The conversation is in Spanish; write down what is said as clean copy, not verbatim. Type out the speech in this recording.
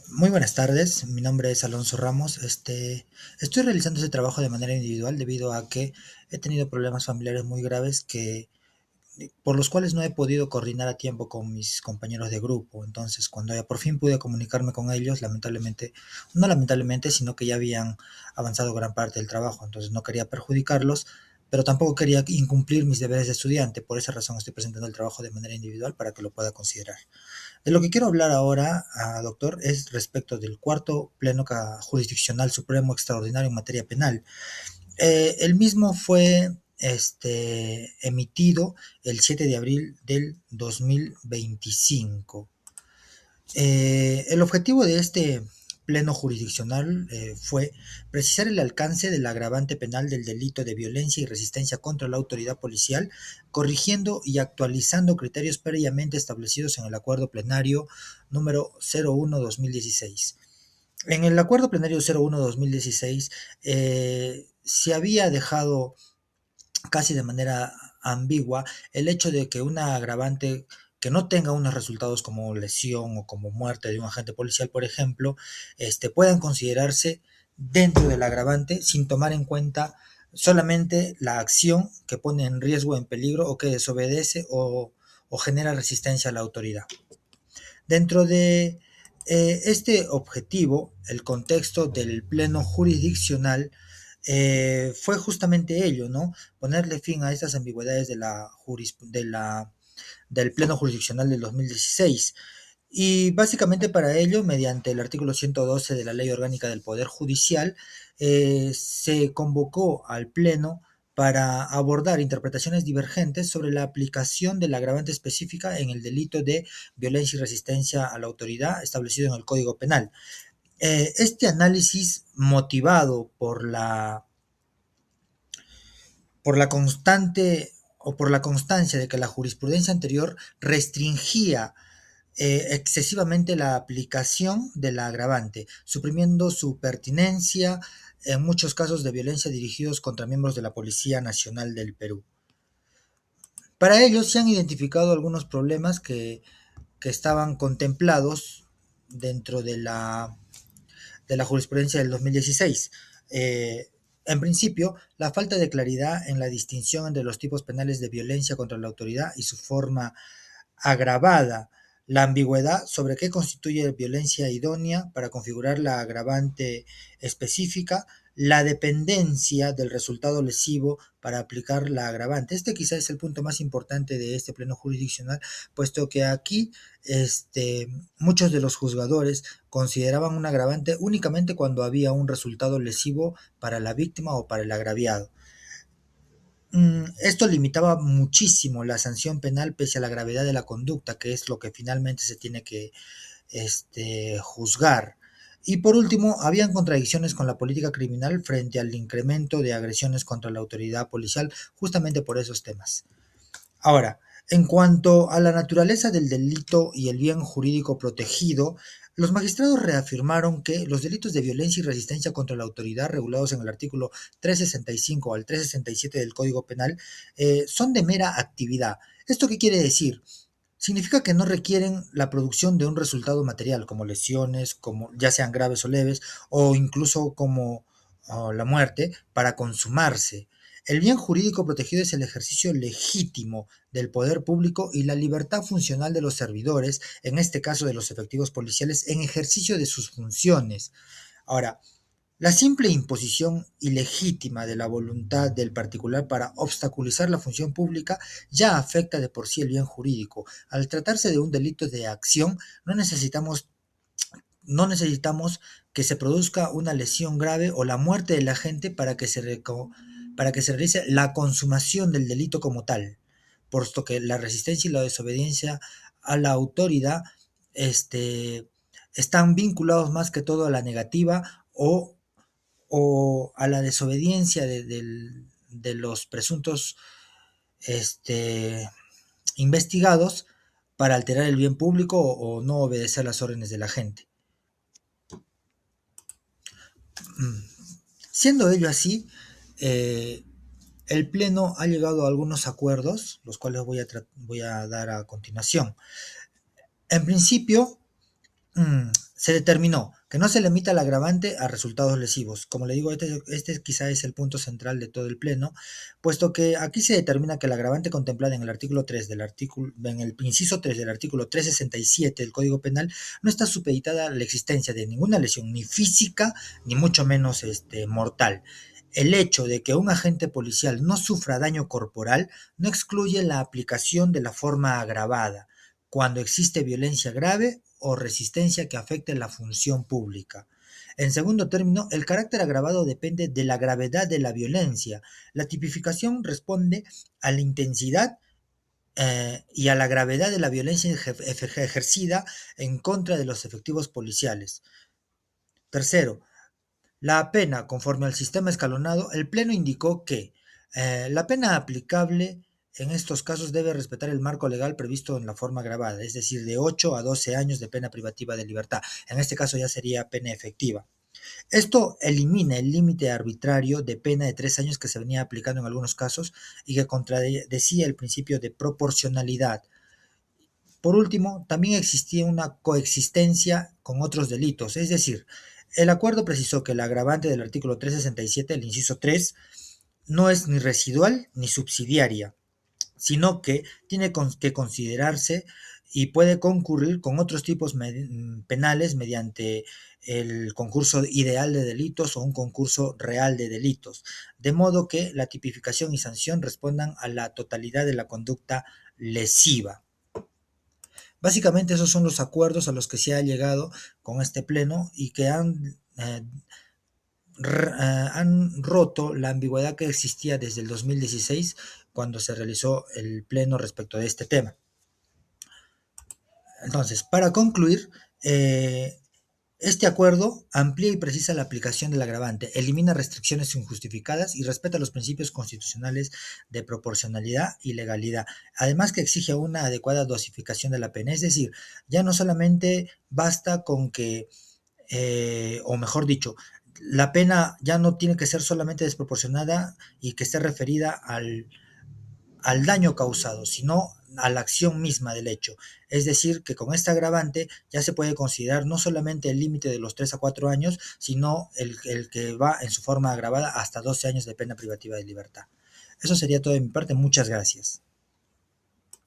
Muy buenas tardes, mi nombre es Alonso Ramos. Estoy realizando ese trabajo de manera individual debido a que he tenido problemas familiares muy graves por los cuales no he podido coordinar a tiempo con mis compañeros de grupo. Entonces, cuando ya por fin pude comunicarme con ellos, lamentablemente, no lamentablemente, sino que ya habían avanzado gran parte del trabajo, entonces no quería perjudicarlos, pero tampoco quería incumplir mis deberes de estudiante. Por esa razón estoy presentando el trabajo de manera individual para que lo pueda considerar. De lo que quiero hablar ahora, doctor, es respecto del cuarto pleno jurisdiccional supremo extraordinario en materia penal. El mismo fue emitido el 7 de abril del 2025. El objetivo de este pleno jurisdiccional fue precisar el alcance del agravante penal del delito de violencia y resistencia contra la autoridad policial, corrigiendo y actualizando criterios previamente establecidos en el acuerdo plenario número 01-2016. En el acuerdo plenario 01-2016 se había dejado casi de manera ambigua el hecho de que una agravante que no tenga unos resultados como lesión o como muerte de un agente policial, por ejemplo, puedan considerarse dentro del agravante sin tomar en cuenta solamente la acción que pone en riesgo, en peligro o que desobedece o genera resistencia a la autoridad. Dentro de este objetivo, el contexto del pleno jurisdiccional fue justamente ello, ¿no? Ponerle fin a estas ambigüedades del pleno jurisdiccional del 2016. Y básicamente para ello, mediante el artículo 112 de la Ley Orgánica del Poder Judicial, se convocó al Pleno para abordar interpretaciones divergentes sobre la aplicación de la agravante específica en el delito de violencia y resistencia a la autoridad establecido en el Código Penal. Este análisis, motivado por la constante o por la constancia de que la jurisprudencia anterior restringía excesivamente la aplicación de la agravante, suprimiendo su pertinencia en muchos casos de violencia dirigidos contra miembros de la Policía Nacional del Perú. Para ello se han identificado algunos problemas que estaban contemplados dentro de la jurisprudencia del 2016. En principio, la falta de claridad en la distinción entre los tipos penales de violencia contra la autoridad y su forma agravada, la ambigüedad sobre qué constituye violencia idónea para configurar la agravante específica, la dependencia del resultado lesivo para aplicar la agravante. Este quizás es el punto más importante de este pleno jurisdiccional, puesto que aquí muchos de los juzgadores consideraban un agravante únicamente cuando había un resultado lesivo para la víctima o para el agraviado. Esto limitaba muchísimo la sanción penal pese a la gravedad de la conducta, que es lo que finalmente se tiene que juzgar. Y por último, habían contradicciones con la política criminal frente al incremento de agresiones contra la autoridad policial, justamente por esos temas. Ahora, en cuanto a la naturaleza del delito y el bien jurídico protegido, los magistrados reafirmaron que los delitos de violencia y resistencia contra la autoridad regulados en el artículo 365 al 367 del Código Penal son de mera actividad. ¿Esto qué quiere decir? Significa que no requieren la producción de un resultado material, como lesiones, como ya sean graves o leves, o incluso como la muerte, para consumarse. El bien jurídico protegido es el ejercicio legítimo del poder público y la libertad funcional de los servidores, en este caso de los efectivos policiales, en ejercicio de sus funciones. Ahora, la simple imposición ilegítima de la voluntad del particular para obstaculizar la función pública ya afecta de por sí el bien jurídico. Al tratarse de un delito de acción, no necesitamos que se produzca una lesión grave o la muerte del agente para que se realice la consumación del delito como tal, puesto que la resistencia y la desobediencia a la autoridad este, están vinculados más que todo a la negativa o a la desobediencia de los presuntos este, investigados para alterar el bien público o no obedecer las órdenes de la gente. Siendo ello así, eh, el Pleno ha llegado a algunos acuerdos, los cuales voy a dar a continuación. En principio, Se determinó que no se limita el agravante a resultados lesivos. Como le digo, este quizá es el punto central de todo el pleno, puesto que aquí se determina que el agravante contemplado en el artículo 3 en el inciso 3 del artículo 367 del Código Penal no está supeditada a la existencia de ninguna lesión, ni física, ni mucho menos mortal. El hecho de que un agente policial no sufra daño corporal no excluye la aplicación de la forma agravada cuando existe violencia grave o resistencia que afecte la función pública. En segundo término, el carácter agravado depende de la gravedad de la violencia. La tipificación responde a la intensidad y a la gravedad de la violencia ejercida en contra de los efectivos policiales. Tercero, la pena, conforme al sistema escalonado, el Pleno indicó que la pena aplicable en estos casos debe respetar el marco legal previsto en la forma agravada, es decir, de 8 a 12 años de pena privativa de libertad. En este caso ya sería pena efectiva. Esto elimina el límite arbitrario de pena de 3 años que se venía aplicando en algunos casos y que contradecía el principio de proporcionalidad. Por último, también existía una coexistencia con otros delitos, es decir, el acuerdo precisó que el agravante del artículo 367, el inciso 3, no es ni residual ni subsidiaria, sino que tiene que considerarse y puede concurrir con otros tipos penales mediante el concurso ideal de delitos o un concurso real de delitos, de modo que la tipificación y sanción respondan a la totalidad de la conducta lesiva. Básicamente esos son los acuerdos a los que se ha llegado con este pleno y que han roto la ambigüedad que existía desde el 2016 cuando se realizó el pleno respecto de este tema. Entonces, para concluir, este acuerdo amplía y precisa la aplicación del agravante, elimina restricciones injustificadas y respeta los principios constitucionales de proporcionalidad y legalidad. Además que exige una adecuada dosificación de la pena, es decir, ya no solamente basta con que, o mejor dicho, la pena ya no tiene que ser solamente desproporcionada y que esté referida al daño causado, sino a la acción misma del hecho. Es decir, que con este agravante ya se puede considerar no solamente el límite de los 3 a 4 años, sino el que va en su forma agravada hasta 12 años de pena privativa de libertad. Eso sería todo de mi parte. Muchas gracias.